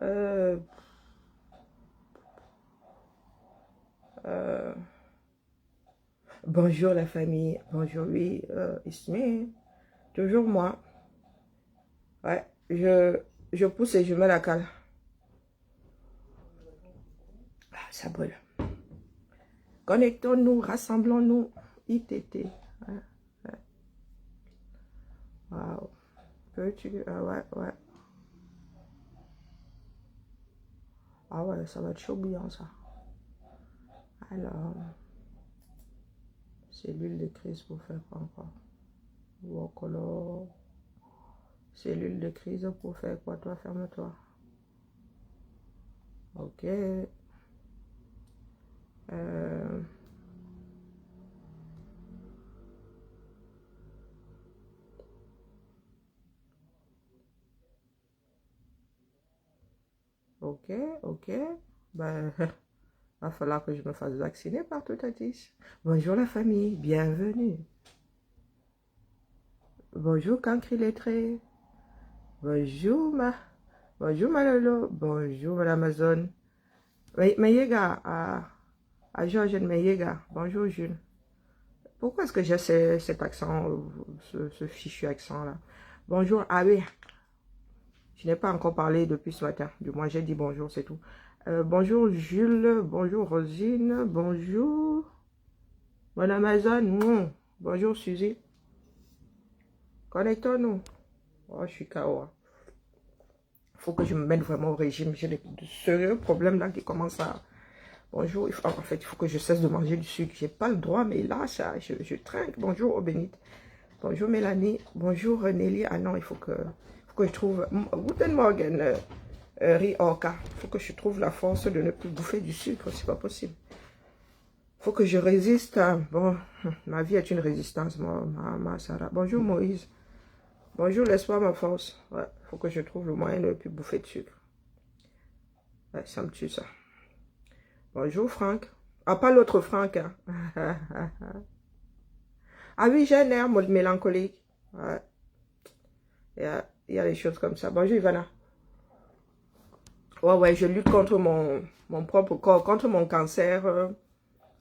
Euh, euh, bonjour la famille. Bonjour, oui. It's me. Toujours moi. Ouais. Je pousse et je mets la cale. Ah, ça brûle. Connectons-nous, rassemblons-nous. ITT. Ouais, ouais. Wow. Peux-tu... Ah ouais, ouais. Ah ouais, ça va être chaud bouillant ça. Alors, cellule de crise pour faire quoi encore? Wokolo. Cellule de crise pour faire quoi? Toi, ferme-toi. Ok. Euh, ok, ok. Ben, va falloir que je me fasse vacciner par tout à 10. Bonjour la famille, bienvenue. Bonjour Cancri lettré. Bonjour Bonjour Malolo. Bonjour Madame Amazon. Mayega, à Georgène Mayega. Bonjour Jules. Pourquoi est-ce que j'ai cet accent, ce fichu accent là? Bonjour Abbé. Je n'ai pas encore parlé depuis ce matin. Du moins, j'ai dit bonjour, c'est tout. Bonjour Jules, bonjour Rosine, bonjour Madame Amazon, bonjour Suzy. Connectons-nous. Oh, je suis KO. Il faut que je me mette vraiment au régime. J'ai de sérieux problèmes là qui commencent à... Bonjour, en fait, il faut que je cesse de manger du sucre. J'ai pas le droit, mais là, ça, je trinque. Bonjour, au bénite. Bonjour, Mélanie. Bonjour, Nelly. Ah non, il faut que je trouve... Guten Morgen, Rioka. Il faut que je trouve la force de ne plus bouffer du sucre. C'est pas possible. Il faut que je résiste. Bon, ma vie est une résistance, ma Sarah. Bonjour, Moïse. Bonjour, l'espoir, ma force. Ouais, il faut que je trouve le moyen de ne plus bouffer de sucre. Ouais, ça me tue, ça. Bonjour, Franck. Ah, pas l'autre Franck. Hein. Ah oui, j'ai un air mélancolique. Ouais. Il y a des choses comme ça. Bonjour, Ivana. Ouais, je lutte contre mon propre corps, contre mon cancer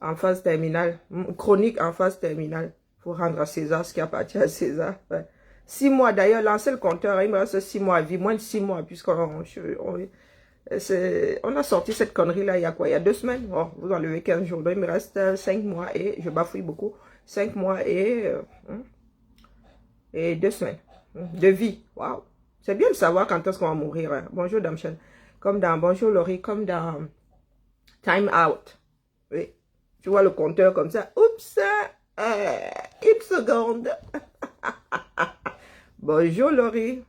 en phase terminale, chronique en phase terminale. Il faut rendre à César ce qui appartient à César. Ouais. 6 mois, d'ailleurs, lancez le compteur, il me reste 6 mois à vie, moins de 6 mois, puisqu'on a sorti cette connerie-là il y a quoi? Il y a 2 semaines. Oh, vous enlevez 15 jours, donc il me reste 5 mois et je bafouille beaucoup. 5 mois et 2 semaines de vie. Waouh! C'est bien de savoir quand est-ce qu'on va mourir. Hein. Bonjour, Damchen. Comme dans Bonjour, Laurie, comme dans Time Out. Oui. Tu vois le compteur comme ça. Oups! Une seconde. Bonjour, Laurie.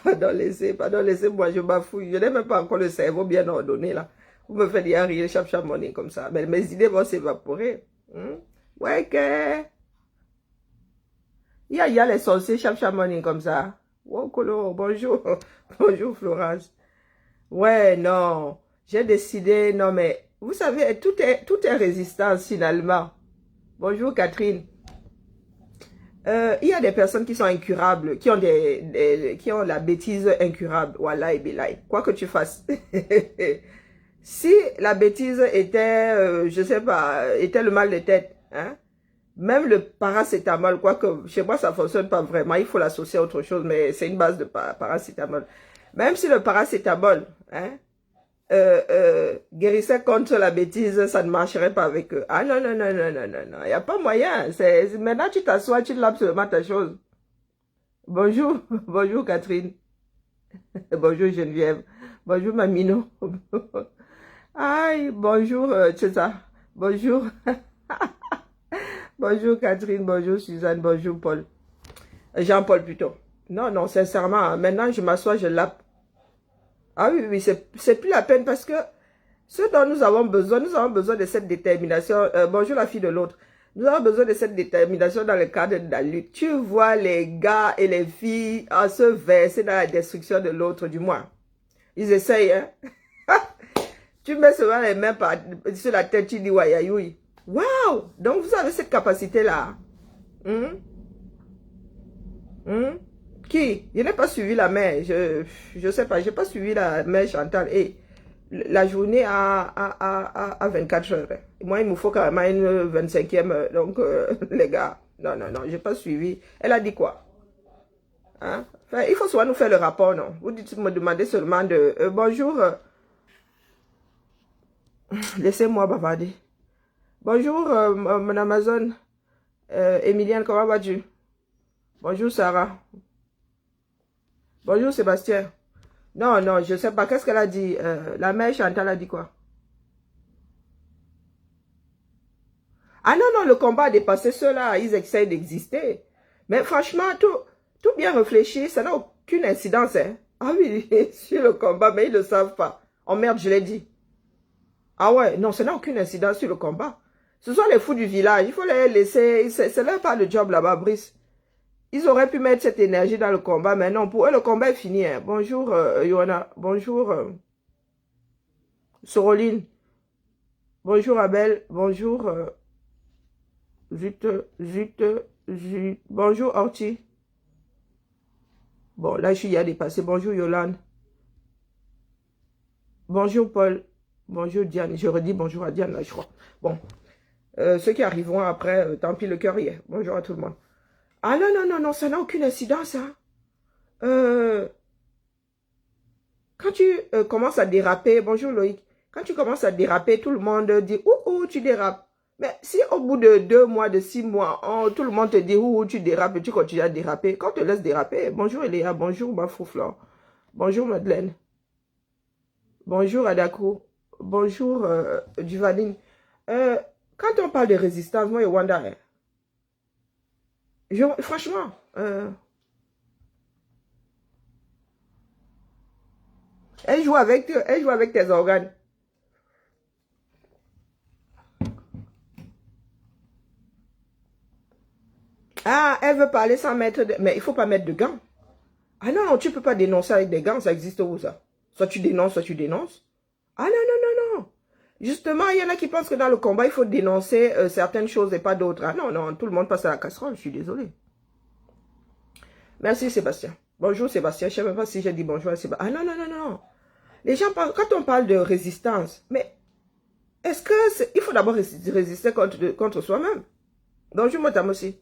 Pardon, laissez-moi, je bafouille. Je n'ai même pas encore le cerveau bien ordonné, là. Vous me faites dire rire, chap money comme ça. Mais mes idées vont s'évaporer. Ouais, que... Il y a les sorciers, chap money comme ça. Wow, Colo, bonjour. Bonjour, Florence. Ouais, non. J'ai décidé, non, mais... Vous savez, tout est résistance, finalement. Bonjour, Catherine. Il y a des personnes qui sont incurables, qui ont la bêtise incurable. Voilà, et bilaï. Quoi que tu fasses. Si la bêtise était, je sais pas, était le mal de tête, hein, même le paracétamol, quoique chez moi ça fonctionne pas vraiment, il faut l'associer à autre chose, mais c'est une base de paracétamol. Même si le paracétamol, hein, guérissait contre la bêtise, ça ne marcherait pas avec eux. Ah non, non, non, non, non, non, non, il n'y a pas moyen. Maintenant, tu t'assois, tu lapes seulement ta chose. Bonjour, bonjour Catherine. Bonjour Geneviève. Bonjour Mamino. Aïe, bonjour Tchesa. Bonjour. Bonjour Catherine, bonjour Suzanne, bonjour Paul. Jean-Paul plutôt. Non, non, sincèrement, hein, maintenant je m'assois, je lape. Ah oui, oui, c'est plus la peine parce que ce dont nous avons besoin de cette détermination. Bonjour la fille de l'autre. Nous avons besoin de cette détermination dans le cadre de la lutte. Tu vois les gars et les filles en se verser dans la destruction de l'autre, du moins. Ils essayent, hein. Tu mets seulement les mains sur la tête, tu dis wayayoui. Waouh! Donc vous avez cette capacité-là. Qui? Je n'ai pas suivi la mère. Je sais pas, j'ai pas suivi la mère Chantal. Et la journée à 24 heures. Moi, il me faut quand même une 25e. Donc, les gars, non, non, non, j'ai pas suivi. Elle a dit quoi? Hein? Enfin, il faut soit nous faire le rapport, non? Vous dites, me demandez seulement de... bonjour. Laissez-moi bavarder. Bonjour, mon Amazon. Emilienne, comment vas-tu? Bonjour, Sarah. Bonjour, Sébastien. Non, non, je sais pas. Qu'est-ce qu'elle a dit? La mère Chantal a dit quoi? Ah non, non, le combat a dépassé cela. Ils essayent d'exister. Mais franchement, tout bien réfléchi, ça n'a aucune incidence. Hein? Ah oui, sur le combat, mais ils ne le savent pas. Oh merde, je l'ai dit. Ah ouais, non, ça n'a aucune incidence sur le combat. Ce sont les fous du village. Il faut les laisser. C'est leur pas le job là-bas, Brice. Ils auraient pu mettre cette énergie dans le combat, mais non, pour eux, le combat est fini. Hein. Bonjour, Johanna. Bonjour, Soroline. Bonjour, Abel. Bonjour, Zut. Bonjour, Orti. Bon, là, je suis à dépasser. Bonjour, Yolande. Bonjour, Paul. Bonjour, Diane. Je redis bonjour à Diane, là, je crois. Bon, ceux qui arriveront après, tant pis, le cœur y est. Bonjour à tout le monde. Ah non, non, non, non, ça n'a aucune incidence, hein. Quand tu commences à déraper, bonjour Loïc, quand tu commences à déraper, tout le monde dit, ouh, tu dérapes. Mais si au bout de 2 mois, de 6 mois, tout le monde te dit, ouh, tu dérapes et tu continues à déraper, quand on te laisse déraper, bonjour Eléa, bonjour Bafouflor, bonjour Madeleine, bonjour Adako, bonjour Duvaline. Quand on parle de résistance, moi, Wanda, franchement, elle joue avec tes organes. Ah, elle veut parler sans mettre de... Mais il ne faut pas mettre de gants. Ah non, non, tu ne peux pas dénoncer avec des gants, ça existe où ça? Soit tu dénonces, soit tu dénonces. Ah non, non, non, non. Justement, il y en a qui pensent que dans le combat, il faut dénoncer certaines choses et pas d'autres. Ah non, non, tout le monde passe à la casserole, je suis désolée. Merci Sébastien. Bonjour Sébastien, je ne sais même pas si j'ai dit bonjour à Sébastien. Ah non, non, non, non. Les gens parlent, quand on parle de résistance, mais est-ce que il faut d'abord résister contre soi-même? Bonjour Motam aussi.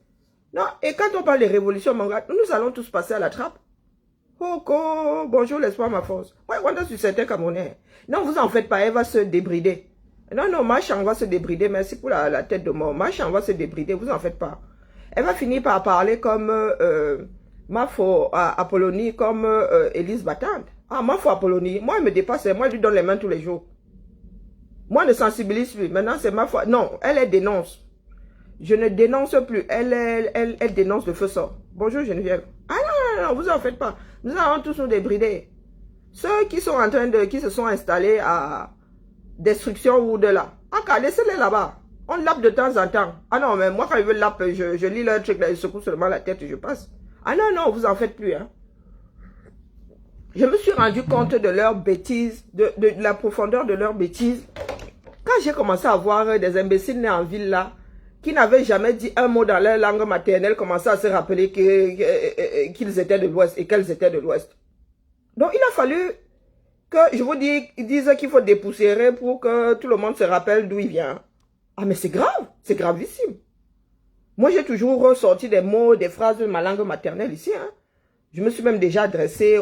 Non, et quand on parle de révolution, mon gars, nous allons tous passer à la trappe. Coco, bonjour l'espoir, ma force. Ouais, Wanda sur certains Camerounais. Non, vous en faites pas, elle va se débrider. Non, non, Machan va se débrider, merci pour la tête de mort. Machan va se débrider, vous en faites pas. Elle va finir par parler comme Mafo Apollonie, comme Élise Battante. Ah, Mafo Apollonie, moi elle me dépasse, moi je lui donne les mains tous les jours. Moi, ne sensibilise plus. Maintenant, c'est ma foi. Non, elle dénonce. Je ne dénonce plus. Elle dénonce de feu sort. Bonjour Geneviève. Ah non, non, non, vous en faites pas. Nous allons tous nous débrider. Ceux qui sont en train de, qui se sont installés à destruction ou de là. Ah, laissez-les là-bas. On lappe de temps en temps. Ah non, mais moi quand je veux lappe, je lis leur truc là, je secoue seulement la tête et je passe. Ah non, non, vous en faites plus. Hein. Je me suis rendu compte de leurs bêtises, de la profondeur de leurs bêtises. Quand j'ai commencé à voir des imbéciles nés en ville là, qui n'avaient jamais dit un mot dans leur langue maternelle, commençaient à se rappeler qu'ils étaient de l'Ouest et qu'elles étaient de l'Ouest. Donc il a fallu que je vous dise qu'il faut dépoussiérer pour que tout le monde se rappelle d'où il vient. Ah mais c'est grave, c'est gravissime. Moi j'ai toujours ressorti des mots, des phrases de ma langue maternelle ici. Hein. Je me suis même déjà adressé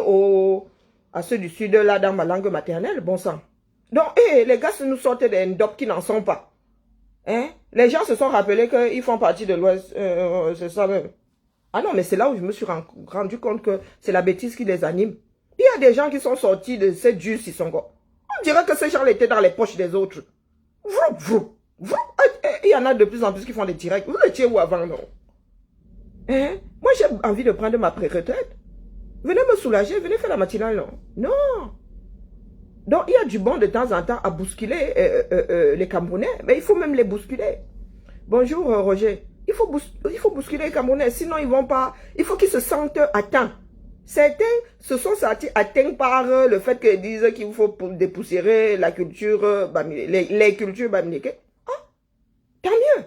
à ceux du Sud là dans ma langue maternelle, bon sang. Donc, les gars nous sortent des ndop qui n'en sont pas. Hein? Les gens se sont rappelés qu'ils font partie de l'Ouest. C'est ça même. Ah non, mais c'est là où je me suis rendu compte que c'est la bêtise qui les anime. Il y a des gens qui sont sortis de cette justice Sissongo. On dirait que ces gens étaient dans les poches des autres. Vrou, vrou, vrou. Il y en a de plus en plus qui font des directs. Vous étiez où avant, non? Hein? Moi, j'ai envie de prendre ma pré-retraite. Venez me soulager, venez faire la matinale, non? Non. Donc, il y a du bon de temps en temps à bousculer les Camerounais, mais il faut même les bousculer. Bonjour Roger, il faut bousculer les Camerounais, sinon ils vont pas, il faut qu'ils se sentent atteints. Certains se sont sentis atteints par le fait qu'ils disent qu'il faut dépoussiérer la culture, les cultures bamileke. Ah, tant mieux.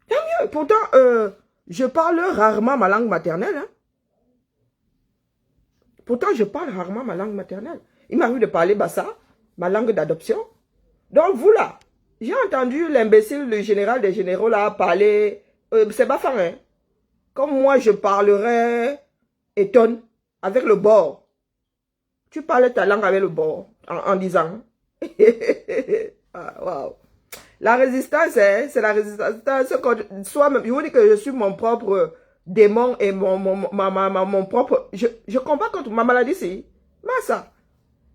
Tant mieux. Pourtant, je parle rarement ma langue maternelle. Hein. Pourtant, je parle rarement ma langue maternelle. Il m'arrive de parler Bassa, ma langue d'adoption. Donc, vous là, j'ai entendu l'imbécile, le général des généraux là, parler, c'est Bafang, hein. Comme moi, je parlerais étonne avec le bord. Tu parles ta langue avec le bord en disant. Ah, wow. La résistance, hein, c'est la résistance. Soi-même, je vous dis que je suis mon propre démon et mon propre... Je combats contre ma maladie, c'est ça.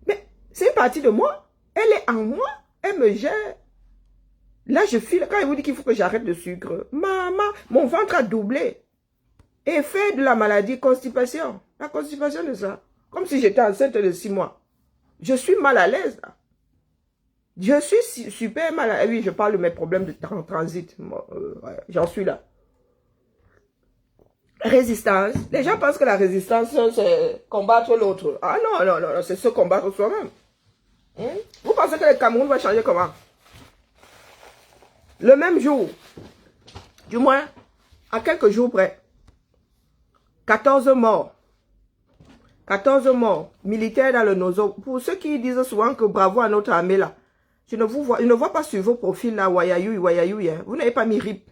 Mais c'est une partie de moi. Elle est en moi. Elle me gère. Là, je file. Quand il vous dit qu'il faut que j'arrête le sucre, maman, mon ventre a doublé. Effet de la maladie, constipation. La constipation de ça. Comme si j'étais enceinte de 6 mois. Je suis mal à l'aise, là. Je suis super mal à l'aise. Oui, je parle de mes problèmes de transit. Ouais, j'en suis là. Résistance. Les gens pensent que la résistance, c'est combattre l'autre. Ah non, non, non, non, c'est se combattre soi-même. Vous pensez que le Cameroun va changer comment? Le même jour, du moins, à quelques jours près, 14 morts. 14 morts militaires dans le Nozo. Pour ceux qui disent souvent que bravo à notre armée là, je ne vois pas sur vos profils là, Wayayou, hein. Vous n'avez pas mis RIP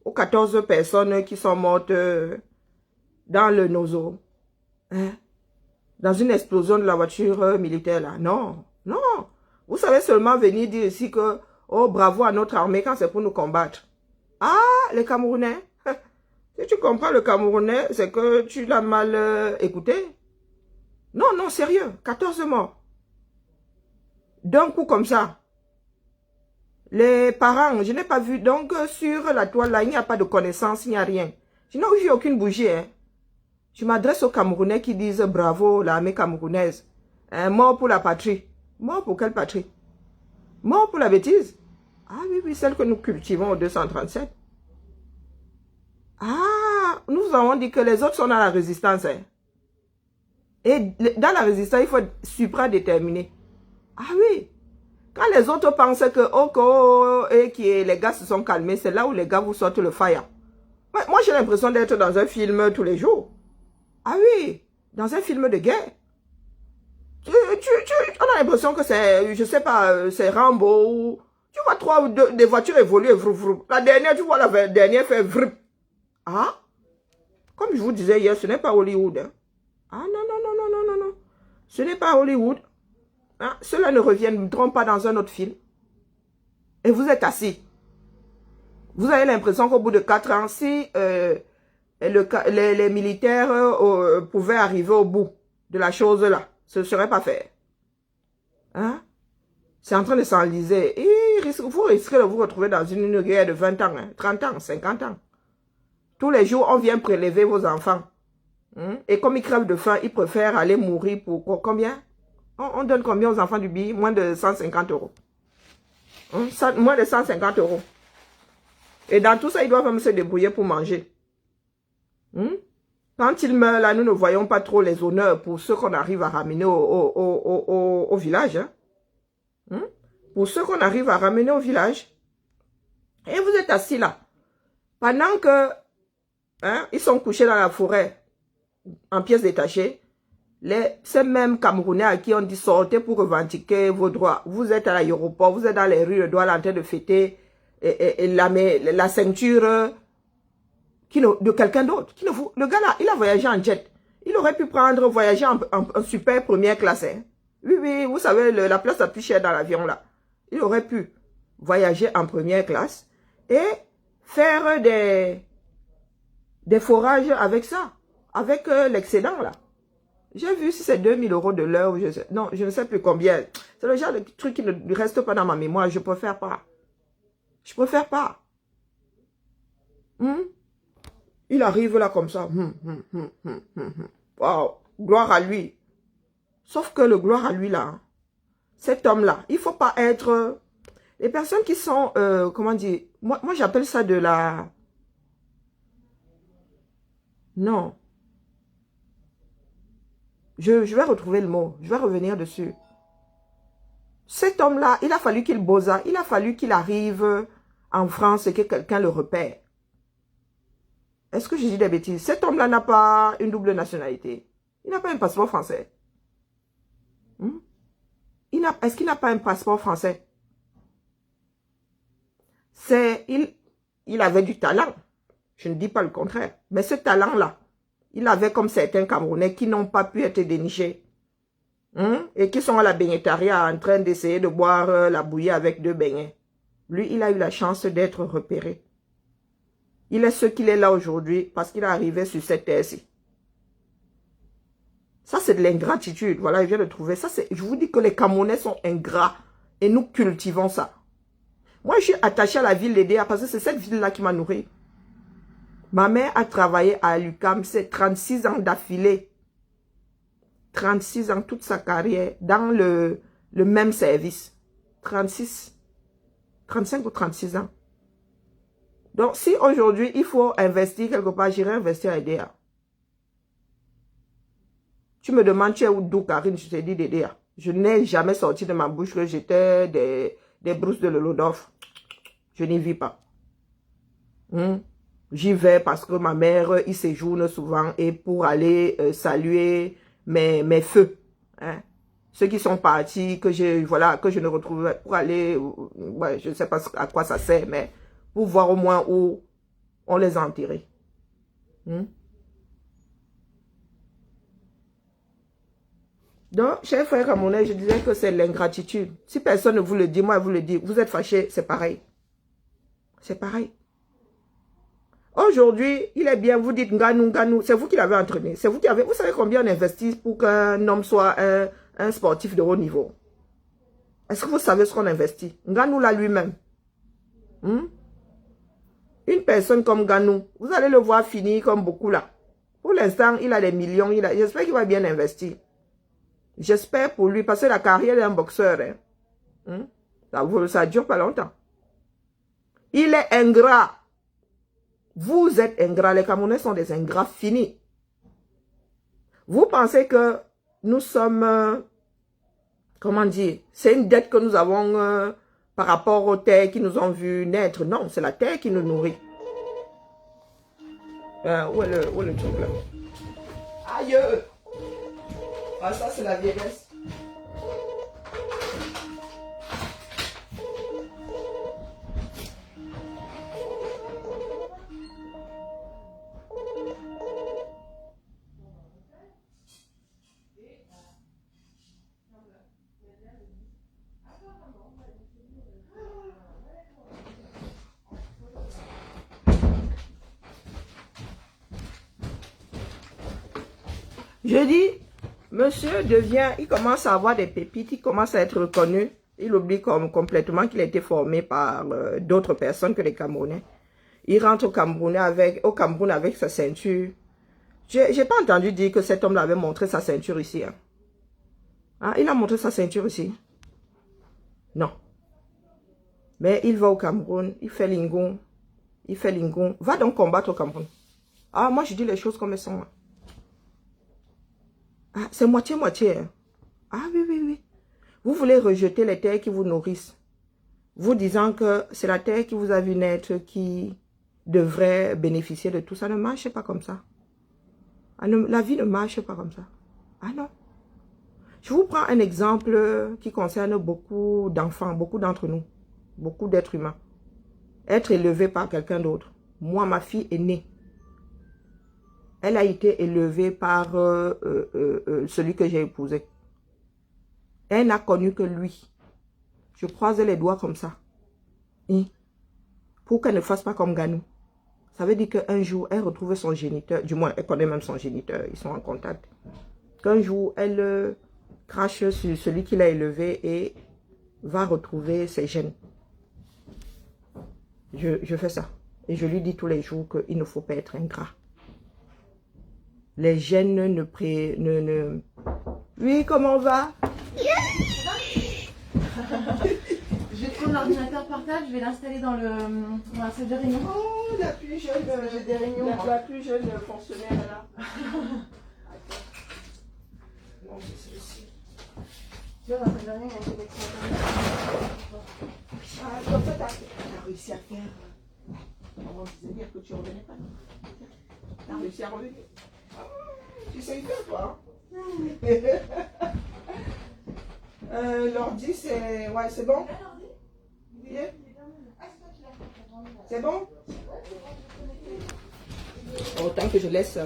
aux 14 personnes qui sont mortes dans le Nozo. Hein? Dans une explosion de la voiture militaire là. Non, non. Vous savez seulement venir dire ici que, oh bravo à notre armée quand c'est pour nous combattre. Ah, les Camerounais. Si tu comprends le Camerounais, c'est que tu l'as mal écouté. Non, non, sérieux. 14 morts. D'un coup comme ça. Les parents, je n'ai pas vu. Donc, sur la toile, là, il n'y a pas de connaissance, il n'y a rien. Je n'ai vu aucune bougie. Hein. Je m'adresse aux Camerounais qui disent bravo, l'armée camerounaise. Mort pour la patrie. Mort pour quelle patrie? Mort pour la bêtise? Ah oui, oui, celle que nous cultivons au 237. Ah, nous avons dit que les autres sont dans la résistance. Hein. Et dans la résistance, il faut être supra-déterminé. Ah oui. Quand les autres pensent que et que les gars se sont calmés, c'est là où les gars vous sortent le fire. Moi, j'ai l'impression d'être dans un film tous les jours. Ah oui, dans un film de guerre. On a l'impression que c'est, je sais pas, c'est Rambo. Ou, tu vois des voitures évoluer. La dernière, tu vois la dernière fait vrip. Ah, comme je vous disais hier, ce n'est pas Hollywood. Hein. Ah non, non, non, non, non, non, non. Ce n'est pas Hollywood. Hein? Cela ne reviendront pas dans un autre film. Et vous êtes assis. Vous avez l'impression qu'au bout de 4 ans, si les militaires pouvaient arriver au bout de la chose là, ce ne serait pas fait. Hein? C'est en train de s'enliser. Vous risquez de vous retrouver dans une guerre de 20 ans, hein, 30 ans, 50 ans. Tous les jours, on vient prélever vos enfants. Hein? Et comme ils crèvent de faim, ils préfèrent aller mourir pour combien? On donne combien aux enfants du billet? Moins de 150 €. Hein? Moins de 150 €. Et dans tout ça, ils doivent même se débrouiller pour manger. Hein? Quand ils meurent, là, nous ne voyons pas trop les honneurs pour ceux qu'on arrive à ramener au village. Hein? Hein? Pour ceux qu'on arrive à ramener au village. Et vous êtes assis là. Pendant que hein, ils sont couchés dans la forêt, en pièces détachées, ces mêmes Camerounais à qui on dit sortez pour revendiquer vos droits. Vous êtes à l'aéroport, vous êtes dans les rues de Douala en train de fêter la ceinture de quelqu'un d'autre. Le gars là, il a voyagé en jet. Il aurait pu voyager en super première classe. Hein. Oui, oui, vous savez, la place la plus chère dans l'avion là. Il aurait pu voyager en première classe et faire des forages avec ça, avec l'excédent là. J'ai vu si c'est 2000 € de l'heure, non, je ne sais plus combien. C'est le genre de truc qui ne reste pas dans ma mémoire, je préfère pas. Je préfère pas. Il arrive là comme ça. Wow, gloire à lui. Sauf que le gloire à lui là, cet homme-là, il ne faut pas être... les personnes qui sont, comment dire, moi j'appelle ça de la... Non. Je vais retrouver le mot, je vais revenir dessus. Cet homme-là, il a fallu qu'il bosse, il a fallu qu'il arrive en France et que quelqu'un le repère. Est-ce que je dis des bêtises? Cet homme-là n'a pas une double nationalité. Il n'a pas un passeport français. Hmm? Est-ce qu'il n'a pas un passeport français? Il avait du talent. Je ne dis pas le contraire. Mais ce talent-là, il avait comme certains Camerounais qui n'ont pas pu être dénichés. Et qui sont à la baignettaria en train d'essayer de boire la bouillie avec 2 beignets. Lui, il a eu la chance d'être repéré. Il est ce qu'il est là aujourd'hui parce qu'il est arrivé sur cette terre-ci. Ça, c'est de l'ingratitude. Voilà, je viens de trouver. Ça, je vous dis que les Camerounais sont ingrats et nous cultivons ça. Moi, je suis attachée à la ville d'Edea parce que c'est cette ville-là qui m'a nourri. Ma mère a travaillé à l'UQAM, c'est 36 ans d'affilée. 36 ans, toute sa carrière, dans le même service. 35 ou 36 ans. Donc, si aujourd'hui, il faut investir quelque part, j'irai investir à EDA. Tu me demandes, tu es où, d'où, Karine? Je te dis d'EDA. Je n'ai jamais sorti de ma bouche que j'étais des brousses de Lolodorf. Je n'y vis pas. J'y vais parce que ma mère y séjourne souvent et pour aller saluer mes feux. Hein. Ceux qui sont partis, que je ne retrouve pour aller, ouais, je ne sais pas à quoi ça sert, mais pour voir au moins où on les a enterrés. Donc, chers frères camerounais, je disais que c'est l'ingratitude. Si personne ne vous le dit, moi, je vous le dis, vous êtes fâchés, c'est pareil. C'est pareil. Aujourd'hui, il est bien, vous dites Nganou, Nganou, c'est vous qui l'avez entraîné. C'est vous qui avez, vous savez combien on investit pour qu'un homme soit un sportif de haut niveau? Est-ce que vous savez ce qu'on investit? Nganou là lui-même. Une personne comme Nganou, vous allez le voir finir comme beaucoup là. Pour l'instant, il a des millions, j'espère qu'il va bien investir. J'espère pour lui, parce que la carrière d'un boxeur, ça dure pas longtemps. Il est ingrat. Vous êtes ingrats. Les Camerounais sont des ingrats finis. Vous pensez que nous sommes, comment dire, c'est une dette que nous avons par rapport aux terres qui nous ont vu naître. Non, c'est la terre qui nous nourrit. Où est le truc là? Aïe! Ah, ça c'est la vieillesse. Je dis, monsieur devient, il commence à avoir des pépites, il commence à être reconnu. Il oublie complètement qu'il a été formé par d'autres personnes que les Camerounais. Il rentre au Cameroun avec sa ceinture. J'ai pas entendu dire que cet homme avait montré sa ceinture ici. Hein. Ah, il a montré sa ceinture ici. Non. Mais il va au Cameroun, il fait lingon. Il fait lingon. Va donc combattre au Cameroun. Ah, moi je dis les choses comme elles sont. Hein. Ah, c'est moitié-moitié. Hein. Ah oui, oui, oui. Vous voulez rejeter les terres qui vous nourrissent. Vous disant que c'est la terre qui vous a vu naître qui devrait bénéficier de tout. Ça ne marche pas comme ça. Ah, la vie ne marche pas comme ça. Ah non. Je vous prends un exemple qui concerne beaucoup d'enfants, beaucoup d'entre nous. Beaucoup d'êtres humains. Être élevé par quelqu'un d'autre. Moi, ma fille est née. Elle a été élevée par celui que j'ai épousé. Elle n'a connu que lui. Je croise les doigts comme ça. Et pour qu'elle ne fasse pas comme Ganou. Ça veut dire qu'un jour, elle retrouve son géniteur. Du moins, elle connaît même son géniteur. Ils sont en contact. Qu'un jour, elle crache sur celui qui l'a élevé et va retrouver ses gènes. Je fais ça. Et je lui dis tous les jours qu'il ne faut pas être ingrat. Les gènes ne... Oui, comment on va? Je vais prendre l'ordinateur portable, je vais l'installer dans la salle de réunion. Oh, la plus jeune, j'ai des réunions. La plus jeune fonctionnaire là. Non, c'est celle-ci. Tu vois, dans la salle de réunion, il y a une connexion Internet. Ah, comme ça, t'as réussi à faire. On disait que tu revenais pas. T'as réussi à revenir. Tu sais faire, toi. L'ordi, c'est... Ouais, c'est bon? Yeah. C'est bon? Autant que je laisse...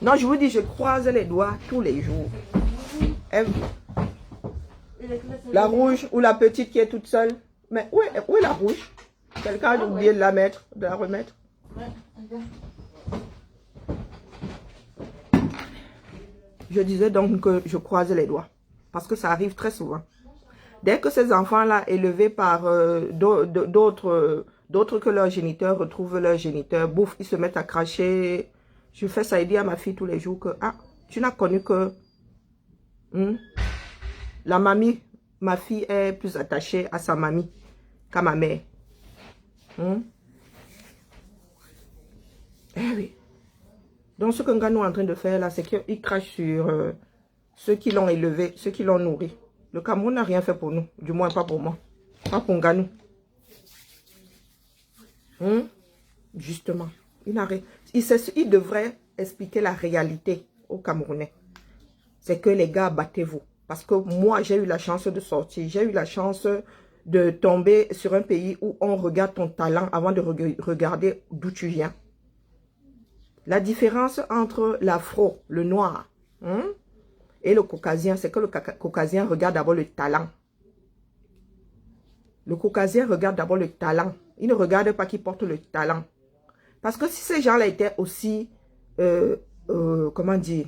Non, je vous dis, je croise les doigts tous les jours. La rouge ou la petite qui est toute seule. Mais où est la rouge? Quelqu'un a oublié de la mettre, de la remettre. Je disais donc que je croise les doigts. Parce que ça arrive très souvent. Dès que ces enfants-là, élevés par d'autres que leurs géniteurs, retrouvent leurs géniteurs, bouffe, ils se mettent à cracher. Je fais ça et dire à ma fille tous les jours que, ah, tu n'as connu que la mamie. Ma fille est plus attachée à sa mamie qu'à ma mère. Eh oui. Donc ce que Nganou est en train de faire là, c'est qu'il crache sur ceux qui l'ont élevé, ceux qui l'ont nourri. Le Cameroun n'a rien fait pour nous, du moins pas pour moi, pas pour Nganou. Justement, il devrait expliquer la réalité aux Camerounais. C'est que les gars, battez-vous. Parce que moi, j'ai eu la chance de sortir, j'ai eu la chance de tomber sur un pays où on regarde ton talent avant de regarder d'où tu viens. La différence entre l'afro, le noir, et le caucasien, c'est que le caucasien regarde d'abord le talent. Le caucasien regarde d'abord le talent. Il ne regarde pas qui porte le talent. Parce que si ces gens-là étaient aussi, comment dire,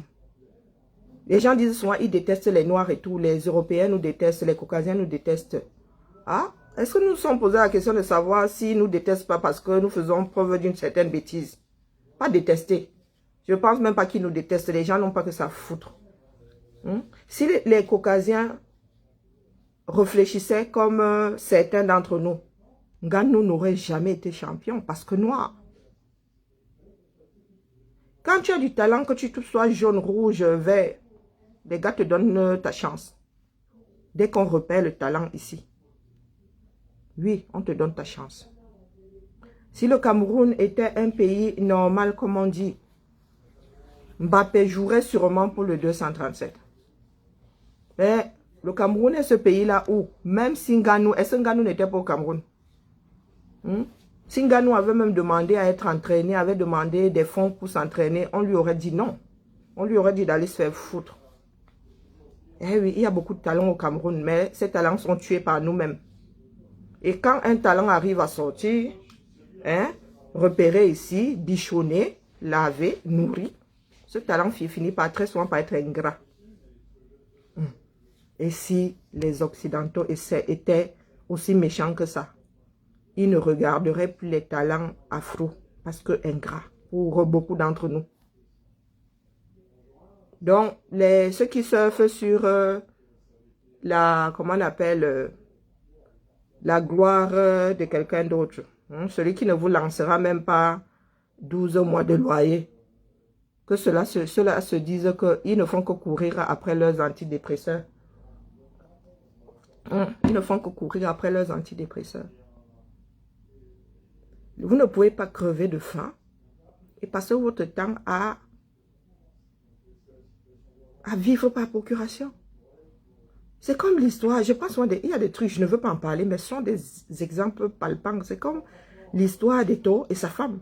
les gens disent souvent, ils détestent les Noirs et tout, les Européens nous détestent, les Caucasiens nous détestent. Ah, est-ce que nous nous sommes posé la question de savoir s'ils nous détestent pas parce que nous faisons preuve d'une certaine bêtise? Pas détester. Je ne pense même pas qu'ils nous détestent. Les gens n'ont pas que ça à foutre. Si les Caucasiens réfléchissaient comme certains d'entre nous, Nganou n'aurait jamais été champion parce que noir. Quand tu as du talent, que tu sois jaune, rouge, vert, les gars te donnent ta chance. Dès qu'on repère le talent ici, oui, on te donne ta chance. Si le Cameroun était un pays normal, comme on dit, Mbappé jouerait sûrement pour le 237. Mais le Cameroun est ce pays-là où, même si Nganou, est-ce que Nganou n'était pas au Cameroun? Si Nganou avait même demandé à être entraîné, avait demandé des fonds pour s'entraîner, on lui aurait dit non. On lui aurait dit d'aller se faire foutre. Eh oui, il y a beaucoup de talents au Cameroun, mais ces talents sont tués par nous-mêmes. Et quand un talent arrive à sortir, repéré ici, bichonné, lavé, nourri, ce talent finit par très souvent par être ingrat. Et si les Occidentaux étaient aussi méchants que ça, ils ne regarderaient plus les talents afro parce que ingrats pour beaucoup d'entre nous. Donc, ceux qui surfent sur comment on appelle, la gloire de quelqu'un d'autre, celui qui ne vous lancera même pas 12 mois de loyer, que ceux-là se disent qu'ils ne font que courir après leurs antidépresseurs. Ils ne font que courir après leurs antidépresseurs. Vous ne pouvez pas crever de faim et passer votre temps à vivre par procuration. C'est comme l'histoire, je pense il y a des trucs, je ne veux pas en parler, mais ce sont des exemples palpants. C'est comme l'histoire d'Eto et sa femme.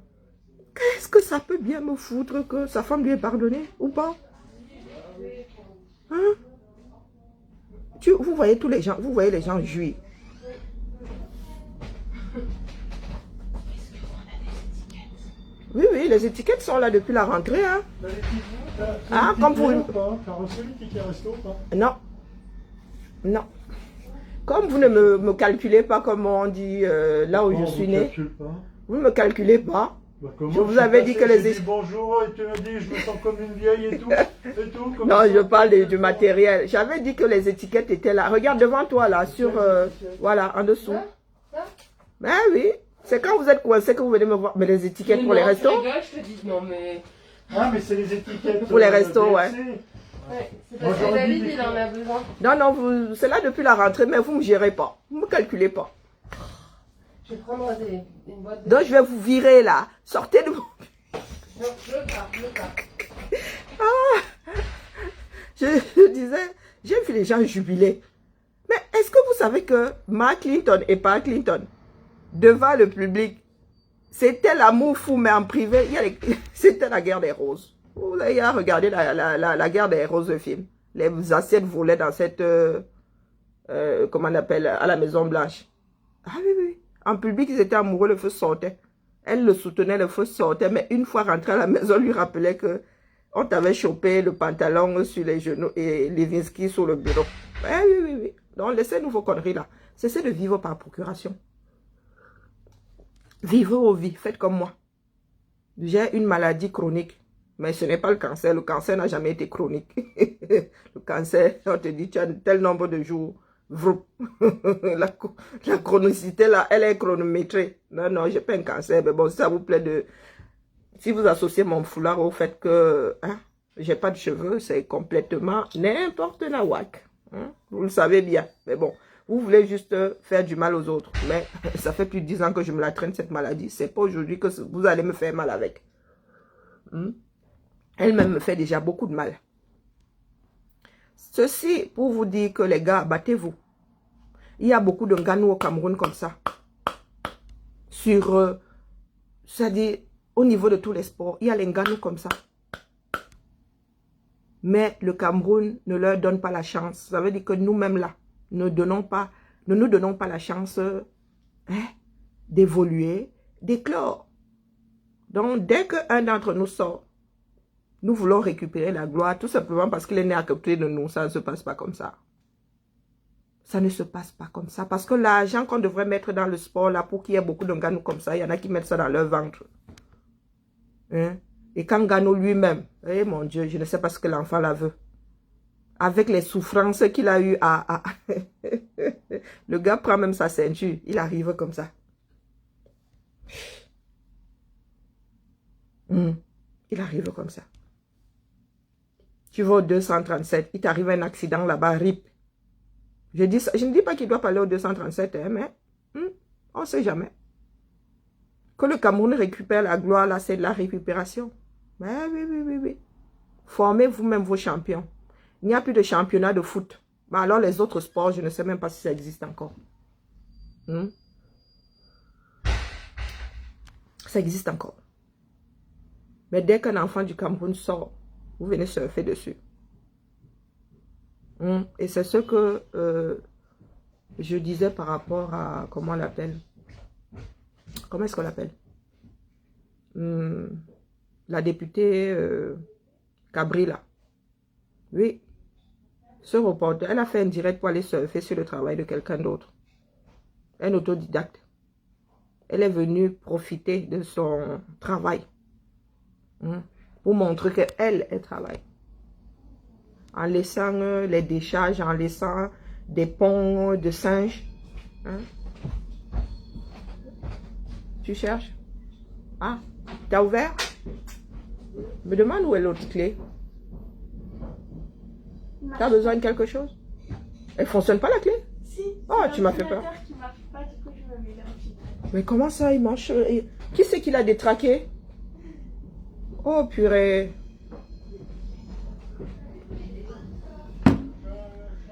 Qu'est-ce que ça peut bien me foutre que sa femme lui ait pardonné ou pas? Vous voyez tous les gens, vous voyez les gens jouir. Oui, oui, les étiquettes sont là depuis la rentrée. Comme vous... Non. Non. Comme vous ne me calculez pas comme on dit là où je suis né. Vous ne me calculez pas. Bah, je vous avais dit que les étiquettes... bonjour et tu me dis je me sens comme une vieille et tout. Non, je parle du matériel. J'avais dit que les étiquettes étaient là. Regarde devant toi là, sur... voilà, en dessous. Ben oui. C'est quand vous êtes coincé que vous venez me voir. Mais les étiquettes pour les restos. Je te dis non mais... Ah mais c'est les étiquettes pour les restos, ouais. Ouais, c'est parce que David il en a besoin. Non, c'est là depuis la rentrée, mais vous ne me gérez pas. Vous ne me calculez pas. Je vais prendre une boîte de... Donc je vais vous virer là. Sortez de mon... Non, je veux pas. je disais, j'ai vu les gens jubiler. Mais est-ce que vous savez que Mark Clinton et pas Clinton, devant le public, c'était l'amour fou, mais en privé, c'était la guerre des roses. Vous avez regardé la guerre des roses, le film. Les assiettes volaient dans cette, comment on appelle, à la Maison Blanche. Ah oui, oui. En public, ils étaient amoureux, le feu sortait. Elle le soutenait, le feu sortait, mais une fois rentré à la maison, lui rappelait que on t'avait chopé le pantalon sur les genoux et Levinsky sur le bureau. Eh oui, oui, oui. Donc, laissez nous vos conneries là. Cessez de vivre par procuration. Vivez vos vies, faites comme moi. J'ai une maladie chronique, mais ce n'est pas le cancer. Le cancer n'a jamais été chronique. Le cancer, on te dit, tu as tel nombre de jours. La chronicité là, elle est chronométrée. Non, non, j'ai pas un cancer. Mais bon, ça vous plaît de... Si vous associez mon foulard au fait que hein, j'ai pas de cheveux, c'est complètement n'importe nawak. Hein? Vous le savez bien. Mais bon, vous voulez juste faire du mal aux autres. Mais ça fait plus de 10 ans que je me la traîne cette maladie. C'est pas aujourd'hui que vous allez me faire mal avec. Elle-même me fait déjà beaucoup de mal. Ceci pour vous dire que les gars, battez-vous. Il y a beaucoup de Nganou au Cameroun comme ça. Sur, c'est-à-dire, au niveau de tous les sports, il y a les Nganou comme ça. Mais le Cameroun ne leur donne pas la chance. Ça veut dire que nous-mêmes là, ne nous donnons pas la chance d'évoluer, d'éclore. Donc, dès qu'un d'entre nous sort, nous voulons récupérer la gloire, tout simplement parce qu'il est né à côté de nous. Ça ne se passe pas comme ça. Ça ne se passe pas comme ça. Parce que l'argent qu'on devrait mettre dans le sport, là, pour qu'il y ait beaucoup de Nganou comme ça, il y en a qui mettent ça dans leur ventre. Hein? Et quand Nganou lui-même, eh mon Dieu, je ne sais pas ce que l'enfant la veut. Avec les souffrances qu'il a eues à... Le gars prend même sa ceinture, il arrive comme ça. Il arrive comme ça. Tu vas au 237, il t'arrive un accident là-bas, rip. Je ne dis pas qu'il doit parler au 237, hein, mais on ne sait jamais. Que le Cameroun récupère la gloire, là, c'est de la récupération. Mais oui, oui, oui, oui. Formez vous-même vos champions. Il n'y a plus de championnat de foot. Mais alors les autres sports, je ne sais même pas si ça existe encore. Ça existe encore. Mais dès qu'un enfant du Cameroun sort, vous venez surfer dessus. Et c'est ce que je disais par rapport à, comment on l'appelle? Comment est-ce qu'on l'appelle? La députée Cabri, là. Oui. Ce reporter, elle a fait un direct pour aller surfer sur le travail de quelqu'un d'autre. Un autodidacte. Elle est venue profiter de son travail. Pour montrer qu'elle, elle travaille. En laissant les décharges, en laissant des ponts de singes. Tu cherches? Ah, t'as ouvert? Me demande où est l'autre clé. T'as besoin de quelque chose? Elle fonctionne pas la clé? Si. Oh, tu m'as fait peur. Qui marche pas, du coup, je me mets là. Mais comment ça, il mange? Qui c'est qui l'a détraqué? Oh, purée.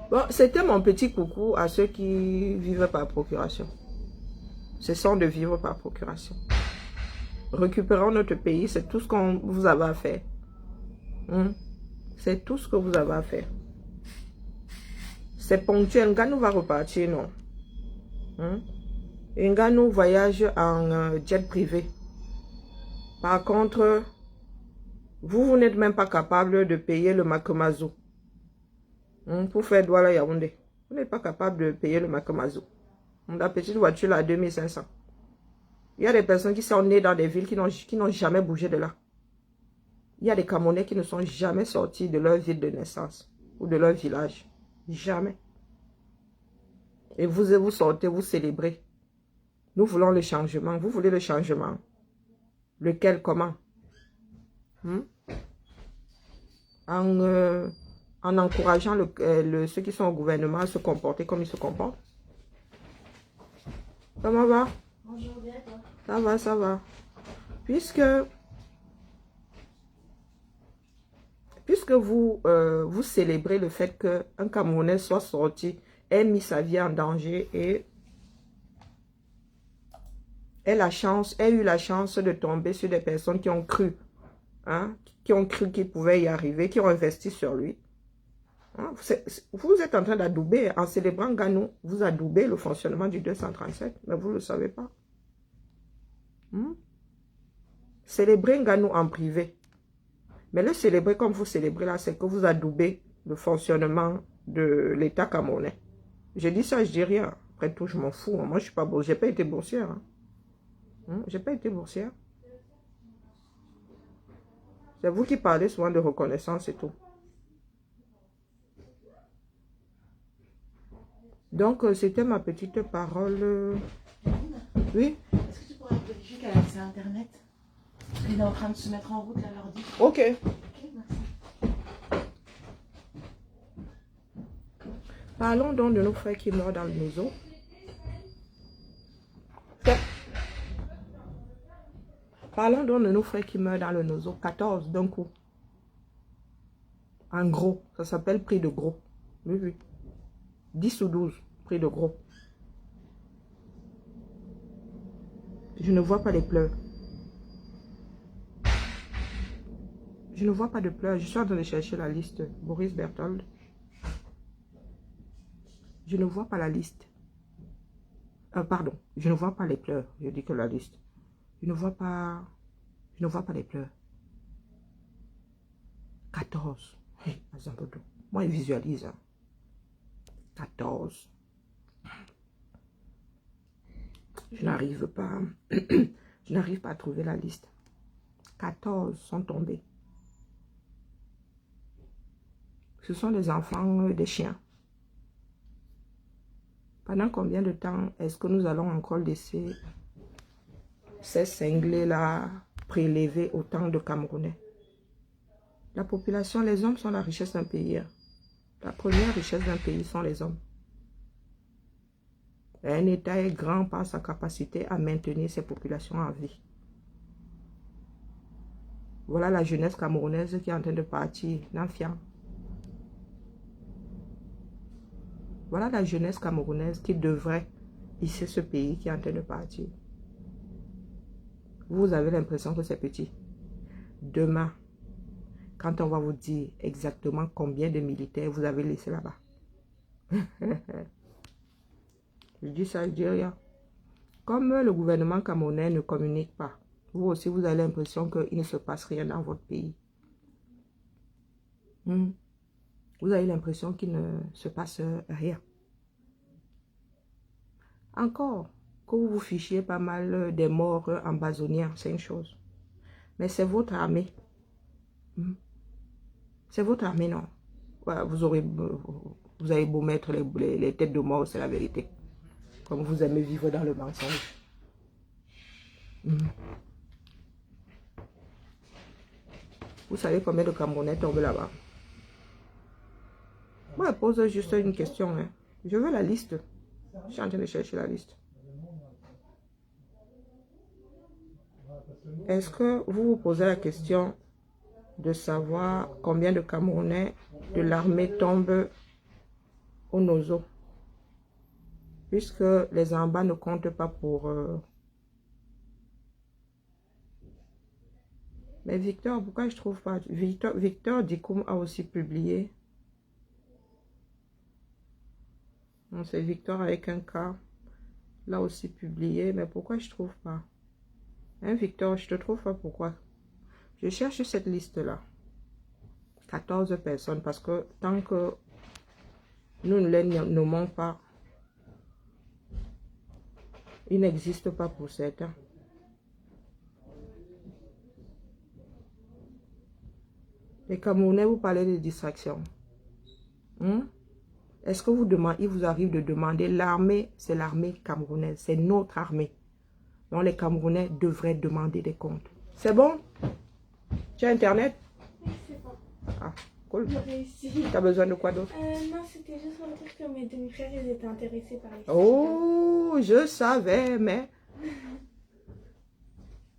Bon, c'était mon petit coucou à ceux qui vivent par procuration. Cessons de vivre par procuration. Récupérons notre pays, c'est tout ce qu'on vous avez à faire. C'est tout ce que vous avez à faire. C'est ponctuel. Nganou va repartir, non? Nganou voyage en jet privé. Par contre, vous n'êtes même pas capable de payer le Makomazo. Pour faire Douala Yaoundé. Vous n'êtes pas capable de payer le Makomazo. La petite voiture là à 2500. Il y a des personnes qui sont nées dans des villes qui n'ont jamais bougé de là. Il y a des Camerounais qui ne sont jamais sortis de leur ville de naissance ou de leur village. Jamais. Et vous sortez, vous célébrez. Nous voulons le changement. Vous voulez le changement. Lequel, comment? En encourageant ceux qui sont au gouvernement à se comporter comme ils se comportent. Comment va? Bonjour, bien toi. Ça va, ça va. Puisque puisque vous, vous célébrez le fait qu'un Camerounais soit sorti, ait mis sa vie en danger et ait eu la chance de tomber sur des personnes qui ont cru, hein, qui ont cru qu'il pouvait y arriver, qui ont investi sur lui. Hein, vous êtes en train d'adouber, en célébrant Ganou, vous adoubez le fonctionnement du 237, mais vous ne le savez pas. Célébrez Ganou en privé. Mais le célébrer comme vous célébrez là, c'est que vous adoubez le fonctionnement de l'État camerounais. Je dis ça, je dis rien. Après tout, je m'en fous. Moi, je suis pas boursière. J'ai pas été boursière. J'ai pas été boursière. C'est vous qui parlez souvent de reconnaissance et tout. Donc, c'était ma petite parole. Oui? Est-ce que tu pourrais vérifier qu'elle a accès à Internet? Parce qu'il est en train de se mettre en route, là, l'ordi. Ok. Ok, merci. Parlons donc de nos frères qui meurent dans le Nozo. Parlons donc de nos frères qui meurent dans le Nozo. 14 d'un coup. En gros. Ça s'appelle prix de gros. Oui, oui. 10 ou 12. Prix de gros. Je ne vois pas les pleurs. Je ne vois pas de pleurs. Je suis en train de chercher la liste. Boris Berthold. Je ne vois pas la liste. Pardon. Je ne vois pas les pleurs. Je dis que la liste. Je ne vois pas les pleurs. 14. Hey, moi, je visualise. 14. Je n'arrive pas. Je n'arrive pas à trouver la liste. 14 sont tombés. Ce sont les enfants des chiens. Pendant combien de temps est-ce que nous allons encore laisser ces cinglés-là prélever autant de Camerounais? La population, les hommes sont la richesse d'un pays. La première richesse d'un pays sont les hommes. Un État est grand par sa capacité à maintenir ses populations en vie. Voilà la jeunesse camerounaise qui est en train de partir, l'enfant. Voilà la jeunesse camerounaise qui devrait hisser ce pays qui est en train de partir. Vous avez l'impression que c'est petit. Demain, quand on va vous dire exactement combien de militaires vous avez laissé là-bas. Je dis ça, je dis rien. Comme le gouvernement camerounais ne communique pas, vous aussi, vous avez l'impression qu'il ne se passe rien dans votre pays. Vous avez l'impression qu'il ne se passe rien. Encore, que vous vous fichiez pas mal des morts ambazoniens, c'est une chose. Mais c'est votre armée. C'est votre armée, non? Ouais, vous avez beau mettre les têtes de mort, c'est la vérité. Comme vous aimez vivre dans le mensonge. Vous savez combien de Camerounais tombent là-bas? Moi, je pose juste une question. Hein. Je veux la liste. Je suis en train de chercher la liste. Est-ce que vous vous posez la question de savoir combien de Camerounais de l'armée tombent au Nozo? Puisque les en bas ne comptent pas pour... Mais Victor, pourquoi je trouve pas? Victor Dikoum a aussi publié. C'est Victor avec un K. L'a aussi publié. Mais pourquoi je trouve pas? Hein, Victor, je te trouve pas pourquoi? Je cherche cette liste-là. 14 personnes. Parce que tant que nous ne les nommons pas, ils n'existent pas pour certains. Les Camerounais, vous parlez de distraction. Est-ce que il vous arrive de demander l'armée? C'est l'armée camerounaise. C'est notre armée. Donc les Camerounais devraient demander des comptes. C'est bon? Tu as Internet? Oui, c'est bon. Ah, cool. J'ai réussi. Tu as besoin de quoi d'autre? Non, c'était juste pour dire que mes demi-frères, ils étaient intéressés par les Oh, je savais, mais...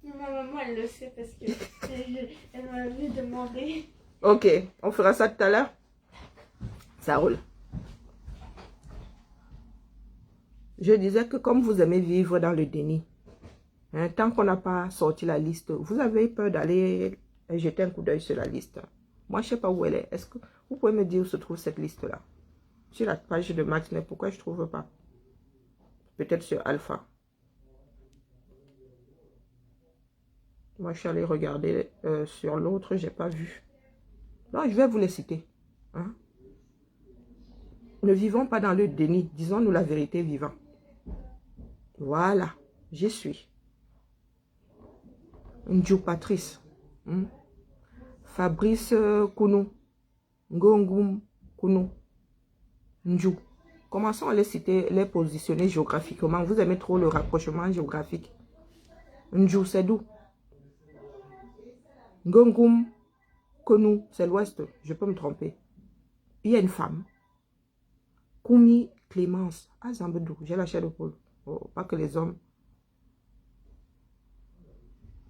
Ma maman, elle le sait parce que elle m'a vu demander. Ok, on fera ça tout à l'heure. Ça roule. Je disais que comme vous aimez vivre dans le déni, hein, tant qu'on n'a pas sorti la liste, vous avez peur d'aller jeter un coup d'œil sur la liste. Moi, je ne sais pas où elle est. Est-ce que vous pouvez me dire où se trouve cette liste-là? Sur la page de Max, mais pourquoi je ne trouve pas? Peut-être sur Alpha. Moi, je suis allée regarder sur l'autre, je n'ai pas vu. Non, je vais vous les citer. Hein? Ne vivons pas dans le déni. Disons-nous la vérité vivant. Voilà, j'y suis. Ndjou Patrice. Fabrice Kounou. Ngongum Kounou. Ndjou. Commençons à les citer, les positionner géographiquement. Vous aimez trop le rapprochement géographique. Ndjou, c'est d'où? Ngongum Kounou, c'est l'ouest. Je peux me tromper. Il y a une femme. Koumi Clémence. Ah, Zambedou, j'ai la chair de poule. Oh, pas que les hommes.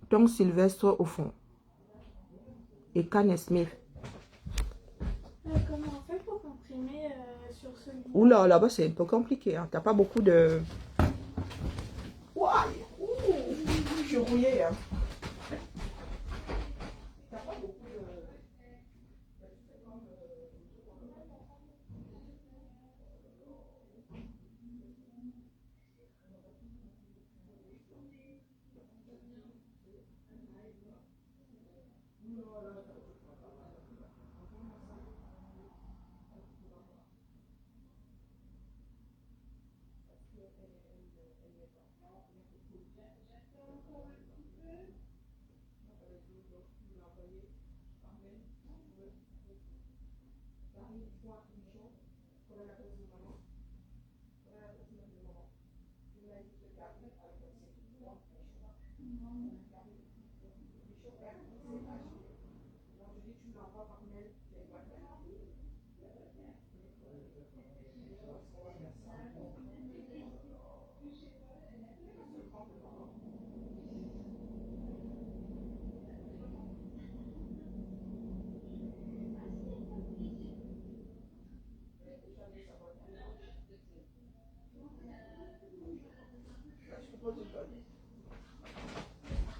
Tom Sylvestre au fond. Et Kane Smith. Comment on fait pour comprimer sur ce livre? Oula, là-bas c'est un peu compliqué. Hein. T'as pas beaucoup de... Ouah, je suis rouillée. Hein. T'as pas beaucoup de...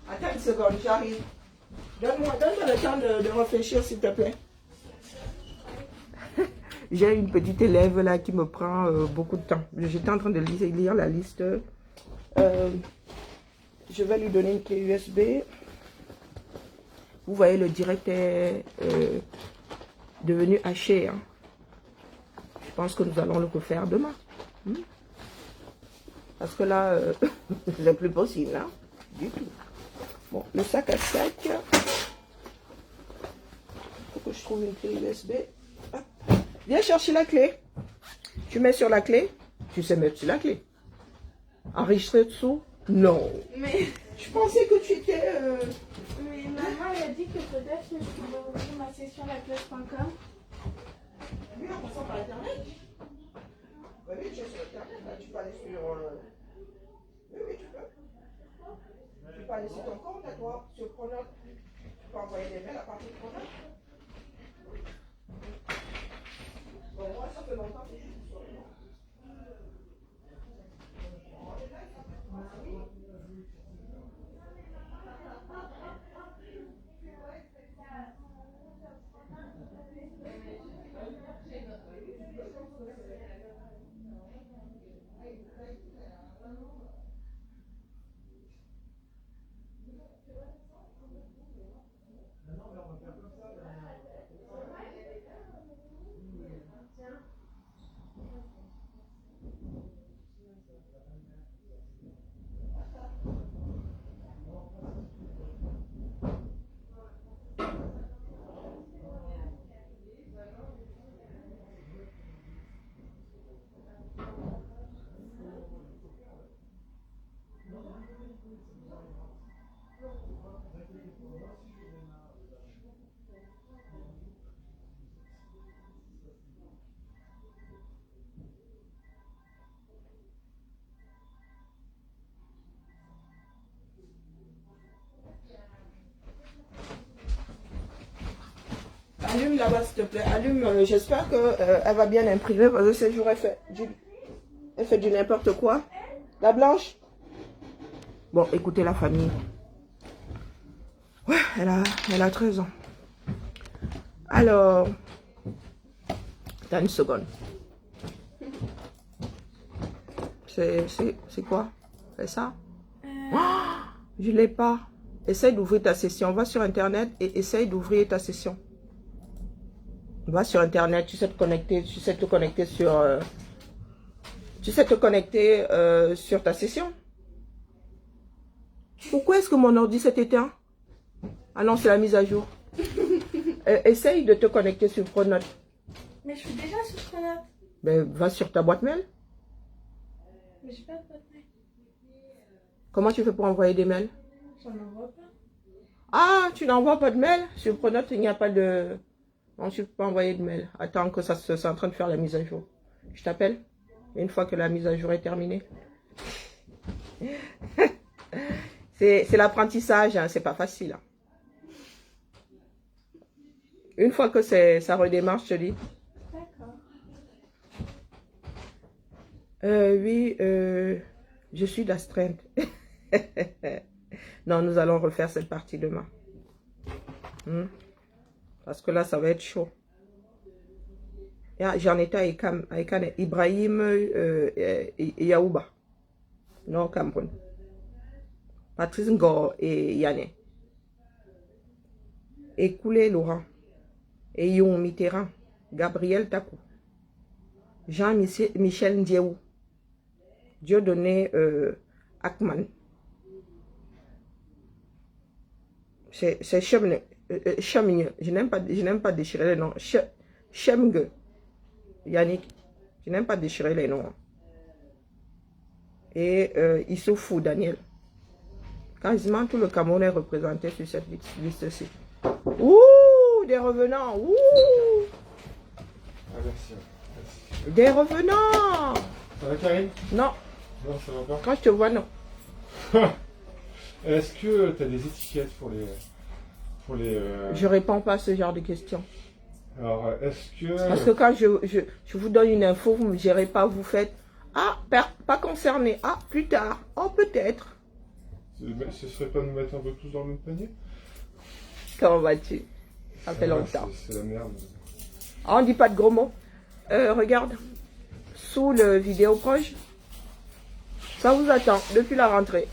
Attends une seconde, j'arrive. Donne-moi le temps de réfléchir, s'il te plaît. J'ai une petite élève là qui me prend beaucoup de temps. J'étais en train de lire la liste. Je vais lui donner une clé USB. Vous voyez, le direct est devenu haché. Hein. Je pense que nous allons le refaire demain. Parce que là, c'est plus possible. Hein, du tout. Bon, le sac à sac. Il faut que je trouve une clé USB. Ah. Viens chercher la clé. Tu mets sur la clé. Tu sais mettre sur la clé. Enregistrer dessous? Non. Mais Je pensais que tu étais... mais maman elle a dit que peut-être que je pouvais ouvrir ma session laclasse.com. Oui, en passant par Internet. Oui, tu es sur Internet. Là. Tu peux aller sur... Oui, tu peux. Tu peux aller sur ton compte à toi, sur Pronote. Tu peux envoyer des mails à partir de Pronote. Bon, moi, ça fait longtemps que je suis sur le nom. Allume là-bas, s'il te plaît. Allume. J'espère qu'elle va bien imprimer parce que ce jour, elle fait du n'importe quoi. La blanche. Bon, écoutez la famille. Ouais, elle a 13 ans. Alors, t'as une seconde. C'est quoi? C'est ça? Oh, je ne l'ai pas. Essaye d'ouvrir ta session. Va sur Internet et essaye d'ouvrir ta session. Va sur Internet, tu sais te connecter sur... tu sais te connecter sur ta session. Pourquoi est-ce que mon ordi s'est éteint? Ah non, c'est la mise à jour. Essaye de te connecter sur Pronote. Mais je suis déjà sur Pronote. Ben, va sur ta boîte mail. Mais j'ai pas de boîte mail. Comment tu fais pour envoyer des mails? J'en envoie pas. Ah, tu n'envoies pas de mail? Sur Pronote, il n'y a pas de... Non, tu ne peux pas envoyer de mail. Attends que c'est en train de faire la mise à jour. Je t'appelle une fois que la mise à jour est terminée. C'est l'apprentissage, hein, c'est pas facile. Hein. Une fois que ça redémarre, je te dis. D'accord. Oui, je suis d'astreinte. Non, nous allons refaire cette partie demain. Parce que là, ça va être chaud. J'en étais avec Ibrahim Yaouba. Non, Cameroun. Patrice Ngor et Yanné. Et Koulé Laurent. Et Yon Mitterrand. Gabriel Takou. Jean-Michel Ndiaou. Dieudonné Akman. C'est Chemne. Je n'aime pas déchirer les noms. Chemge. Yannick. Je n'aime pas déchirer les noms. Et Issoufou Daniel. Quasiment tout le Cameroun est représenté sur cette liste-ci. Ouh, des revenants. Ouh. Ah, merci. Merci. Des revenants. Ça va, Karine? Non. Non, ça va pas. Quand je te vois, non. Est-ce que tu as des étiquettes pour les Je réponds pas à ce genre de questions. Alors, est-ce que... Parce que quand je vous donne une info, vous ne me gérez pas, vous faites « Ah, pas concerné. Ah, plus tard. Oh, peut-être. » Ce serait pas de nous mettre un peu tous dans le même panier? Comment vas-tu? Ça fait longtemps. C'est la merde. Ah, on dit pas de gros mots. Regarde. Sous le vidéo proche. Ça vous attend depuis la rentrée.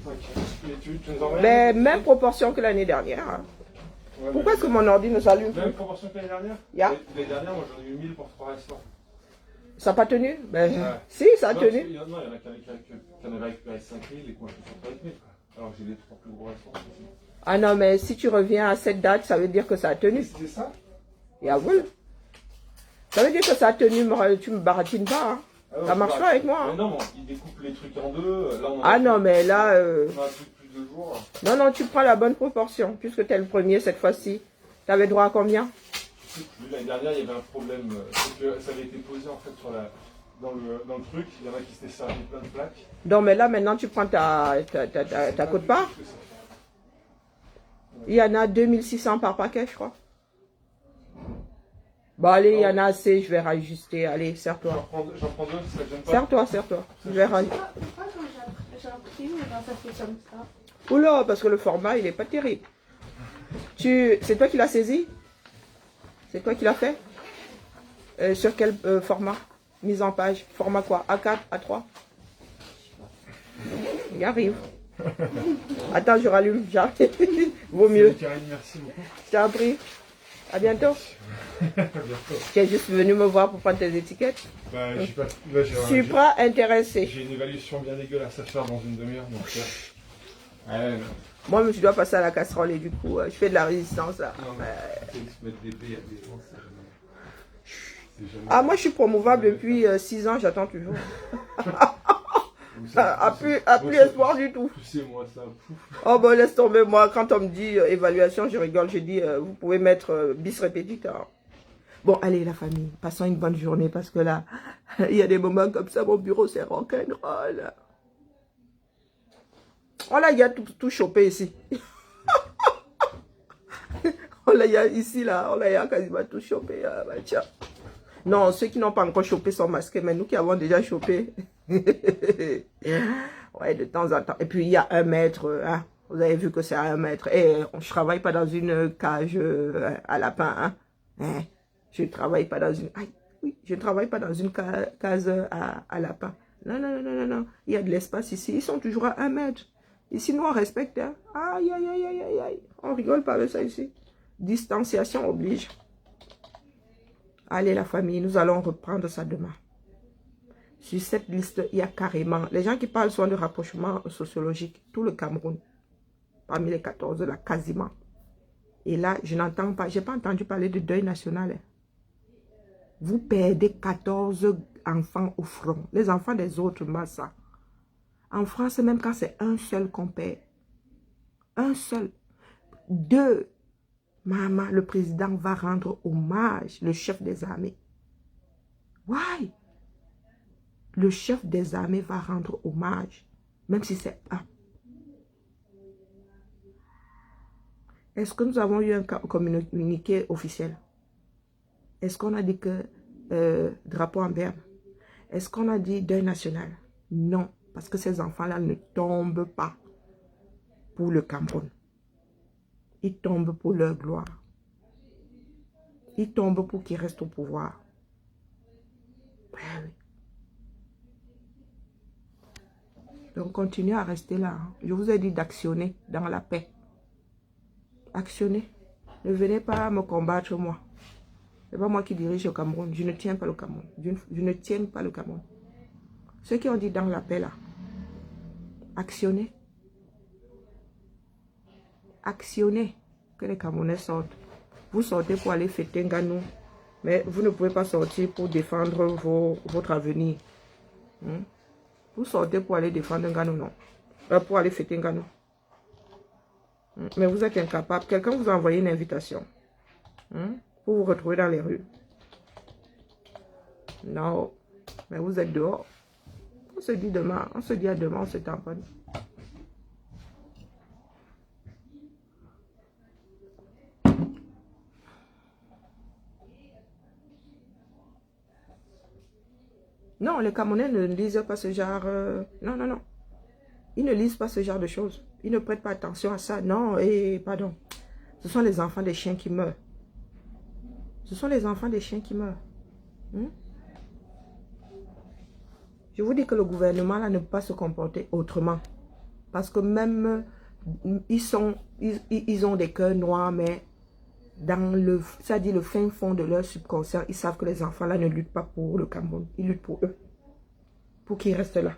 Ok. Et tu nous envoies? Mais même proportion que l'année dernière. Hein. Ouais, Pourquoi est-ce que mon ordi ne s'allume même plus? proportion que l'année dernière? Yeah. L'année dernière, moi j'en ai eu 1000 pour 3 restaurants. Ça n'a pas tenu? Ben, Ouais. si, ça a Non, tenu. il y en a qui en avaient récupéré 5000 et qui ont acheté 130 000. Alors que j'ai les 3 plus gros restaurants. Ah non, mais si tu reviens à cette date, ça veut dire que ça a tenu. C'était ça? Yeah, oui. Ça veut dire que ça a tenu, tu me baratines pas. Hein. Ah non, Ça marche pas avec moi. Mais Hein. non, ils découpent les trucs en deux. Là, on Ah non, mais là... on a plus de 2 jours. Non, non, tu prends la bonne proportion. Puisque tu es le premier cette fois-ci. Tu avais droit à combien? L'année dernière, il y avait un problème. C'est que ça avait été posé en fait dans le truc. Il y en a qui s'étaient servi plein de plaques. Non, mais là, maintenant, tu prends ta quote-part. Il y en a 2600 par paquet, je crois. Bon, allez, il y en a assez, je vais rajuster. Allez, serre-toi. J'en prends 2, ça ne gêne pas. Serre-toi, serre-toi. Je vais rajuster. Pourquoi quand j'imprime, ça fait comme ça? Oula, parce que le format, il n'est pas terrible. C'est toi qui l'as saisi? C'est toi qui l'as fait? Sur quel format? Mise en page. Format quoi? A4, A3? Il arrive. Attends, je rallume. J'arrive. Vaut mieux. Karine, merci beaucoup. Je t'en prie. À bientôt. À bientôt. Tu es juste venu me voir pour prendre tes étiquettes. Bah, j'ai pas... Là, Je suis pas intéressé. j'ai une évaluation bien dégueulasse à faire dans une demi-heure. Donc, ouais, non. Moi, je dois passer à la casserole et du coup, je fais de la résistance. Là. Non, mais c'est se mettre des baies à des gens, c'est jamais... Ah, moi, je suis promouvable depuis 6 ans, j'attends toujours. A plus espoir du tout. Poussez-moi ça, pouf. Oh, ben, laisse tomber, moi, quand on me dit évaluation, je rigole, je dis, vous pouvez mettre bis répétiteur. Bon, allez, la famille, passons une bonne journée parce que là, il y a des moments comme ça, mon bureau, c'est rock'n'roll. Oh là, il y a tout chopé ici. On l'a ici, là, on l'a quasiment tout chopé. Ah, bah, tiens. Non, ceux qui n'ont pas encore chopé sont masqués, mais nous qui avons déjà chopé. Ouais, de temps en temps. Et puis, il y a 1 mètre. Hein. Vous avez vu que c'est à 1 mètre. Et je ne travaille pas dans une cage à lapin. Hein. Je ne travaille pas dans une... Aïe, oui, je ne travaille pas dans une case à lapin. Non, non, non, non, non. Il y a de l'espace ici. Ils sont toujours à 1 mètre. Ici, nous, on respecte. Hein. Aïe, aïe, aïe, aïe, aïe, aïe. On rigole pas avec ça ici. Distanciation oblige. Allez, la famille, nous allons reprendre ça demain. Sur cette liste, il y a carrément... Les gens qui parlent souvent de rapprochement sociologique, tout le Cameroun, parmi les 14, là, quasiment. Et là, je n'entends pas... Je n'ai pas entendu parler de deuil national. Hein. Vous perdez 14 enfants au front. Les enfants des autres, massa. En France, même quand c'est un seul qu'on perd. Un seul. 2. Maman, le président va rendre hommage, le chef des armées. Why? Le chef des armées va rendre hommage, même si c'est un. Est-ce que nous avons eu un communiqué officiel? Est-ce qu'on a dit que drapeau en berne? Est-ce qu'on a dit deuil national? Non, parce que ces enfants-là ne tombent pas pour le Cameroun. Ils tombent pour leur gloire. Ils tombent pour qu'ils restent au pouvoir. Ouais, oui. Donc, continuez à rester là. Hein. Je vous ai dit d'actionner dans la paix. Actionnez. Ne venez pas me combattre, moi. Ce n'est pas moi qui dirige le Cameroun. Je ne tiens pas le Cameroun. Je ne tiens pas le Cameroun. Ceux qui ont dit dans la paix, là, actionnez. Actionnez. Que les Camerounais sortent. Vous sortez pour aller fêter Nganou. Mais vous ne pouvez pas sortir pour défendre votre avenir. Vous sortez pour aller défendre Nganou, non. Pour aller fêter Nganou. Mais vous êtes incapable. Quelqu'un vous a envoyé une invitation. Pour vous retrouver dans les rues. Non. Mais vous êtes dehors. On se dit demain. On se dit à demain, on se tamponne. Non, les Camerounais ne lisent pas ce genre... Non, non, non. Ils ne lisent pas ce genre de choses. Ils ne prêtent pas attention à ça. Non, et pardon. Ce sont les enfants des chiens qui meurent. Ce sont les enfants des chiens qui meurent. Je vous dis que le gouvernement là ne peut pas se comporter autrement. Parce que même... Ils ont des cœurs noirs, mais... Dans le, ça dit le fin fond de leur subconscient, ils savent que les enfants là ne luttent pas pour le Cameroun, ils luttent pour eux, pour qu'ils restent là.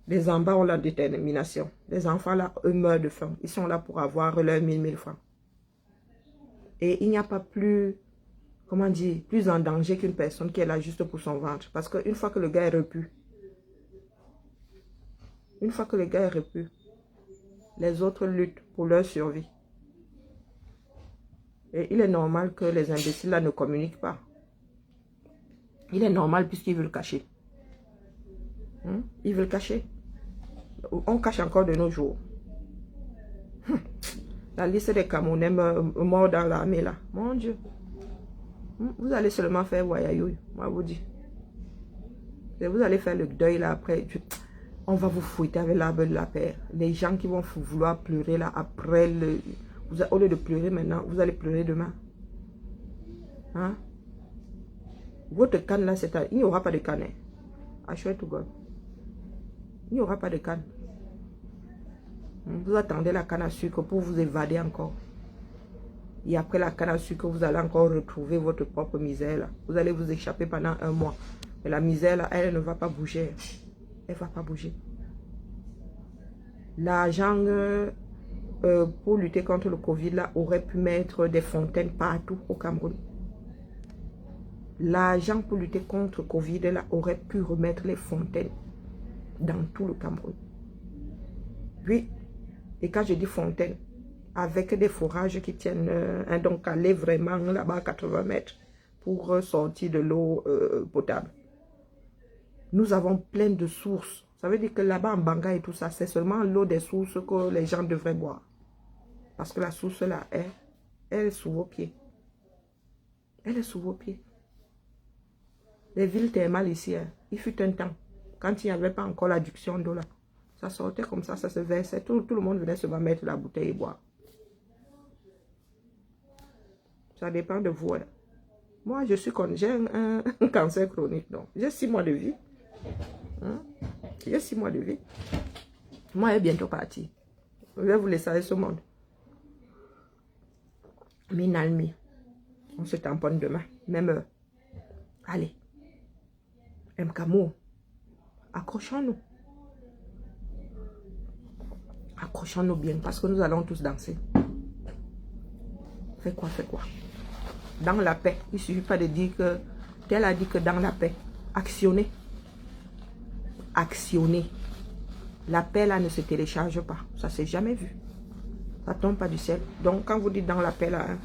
Les en bas ont la détermination. Les enfants là, eux meurent de faim. Ils sont là pour avoir leurs 1000 francs. Et il n'y a pas plus, comment dire, plus en danger qu'une personne qui est là juste pour son ventre. Parce qu'une fois que le gars est repu, les autres luttent pour leur survie. Et il est normal que les imbéciles là ne communiquent pas. Il est normal puisqu'ils veulent cacher. Ils veulent cacher. On cache encore de nos jours. La liste des Camerounais morts dans l'armée là. Mon Dieu. Vous allez seulement faire voyaille, moi vous dis. Et vous allez faire le deuil là après. On va vous fouetter avec l'arbre de la paix. Les gens qui vont vouloir pleurer là après, au lieu de pleurer maintenant, vous allez pleurer demain. Hein? Votre canne là, il n'y aura pas de canne. I swear to God. Il n'y aura pas de canne. Vous attendez la canne à sucre pour vous évader encore. Et après la canne à sucre, vous allez encore retrouver votre propre misère là. Vous allez vous échapper pendant 1 mois. Mais la misère là, elle ne va pas bouger. Elle ne va pas bouger. L'argent pour lutter contre le Covid là, aurait pu mettre des fontaines partout au Cameroun. L'argent pour lutter contre le Covid là, aurait pu remettre les fontaines dans tout le Cameroun. Oui. Et quand je dis fontaine, avec des forages qui tiennent donc aller vraiment là-bas à 80 mètres pour sortir de l'eau potable. Nous avons plein de sources. Ça veut dire que là-bas, en Banga et tout ça, c'est seulement l'eau des sources que les gens devraient boire. Parce que la source là, elle est sous vos pieds. Elle est sous vos pieds. Les villes thermales ici, hein, il fut un temps, quand il n'y avait pas encore l'adduction d'eau là, ça sortait comme ça se versait, tout le monde venait se mettre la bouteille et boire. Ça dépend de vous. Hein. Moi, j'ai un cancer chronique, donc j'ai 6 mois de vie. Hein? J'ai 6 mois de vie. Moi, elle est bientôt partie. Je vais vous laisser avec ce monde. Minalmi. On se tamponne demain, même heure. Allez. Mkamo. Accrochons-nous. Accrochons-nous bien parce que nous allons tous danser. Fais quoi, fais quoi? Dans la paix. Il ne suffit pas de dire que tel a dit que dans la paix. Actionnez. Actionnez. La paix là ne se télécharge pas. Ça s'est jamais vu. Ça tombe pas du ciel. Donc quand vous dites dans la paix là, hein,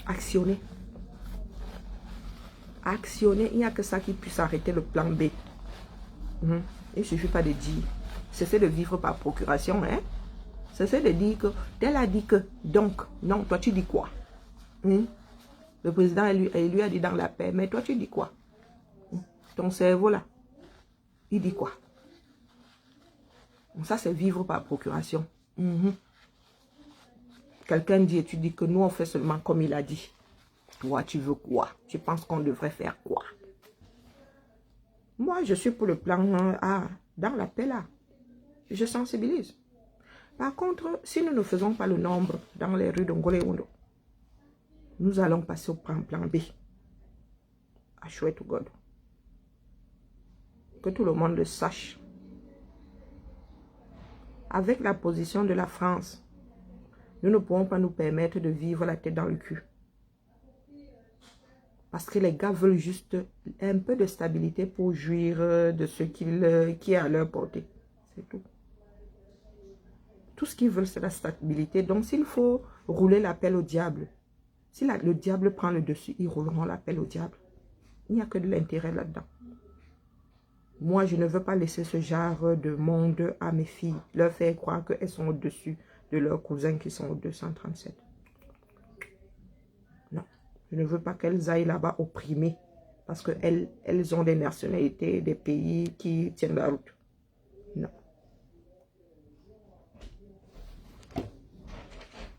actionnez. Actionnez. Il n'y a que ça qui puisse arrêter le plan B. Il ne suffit pas de dire. Cessez de vivre par procuration. Hein? Cessez de dire que tel a dit que. Donc, non, toi tu dis quoi? Le président lui a dit dans la paix. Mais toi tu dis quoi? Ton cerveau là, il dit quoi? Ça c'est vivre par procuration. Quelqu'un dit et tu dis que nous on fait seulement comme il a dit. Toi tu veux quoi? Tu penses qu'on devrait faire quoi? Moi je suis pour le plan A, dans la paix là. Je sensibilise. Par contre, si nous ne faisons pas le nombre dans les rues d'Ongolé Ondo, nous allons passer au plan B. À chouette ou God. Que tout le monde le sache. Avec la position de la France, nous ne pourrons pas nous permettre de vivre la tête dans le cul. Parce que les gars veulent juste un peu de stabilité pour jouir de ce qui est à leur portée. C'est tout. Tout ce qu'ils veulent, c'est la stabilité. Donc, s'il faut rouler l'appel au diable, si le diable prend le dessus, ils rouleront l'appel au diable. Il n'y a que de l'intérêt là-dedans. Moi, je ne veux pas laisser ce genre de monde à mes filles, leur faire croire qu'elles sont au-dessus de leurs cousins qui sont au 237. Non, je ne veux pas qu'elles aillent là-bas opprimées parce qu'elles ont des nationalités, des pays qui tiennent la route. Non.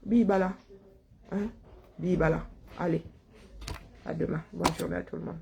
Bibala. Hein? Bibala. Allez. À demain. Bonne journée à tout le monde.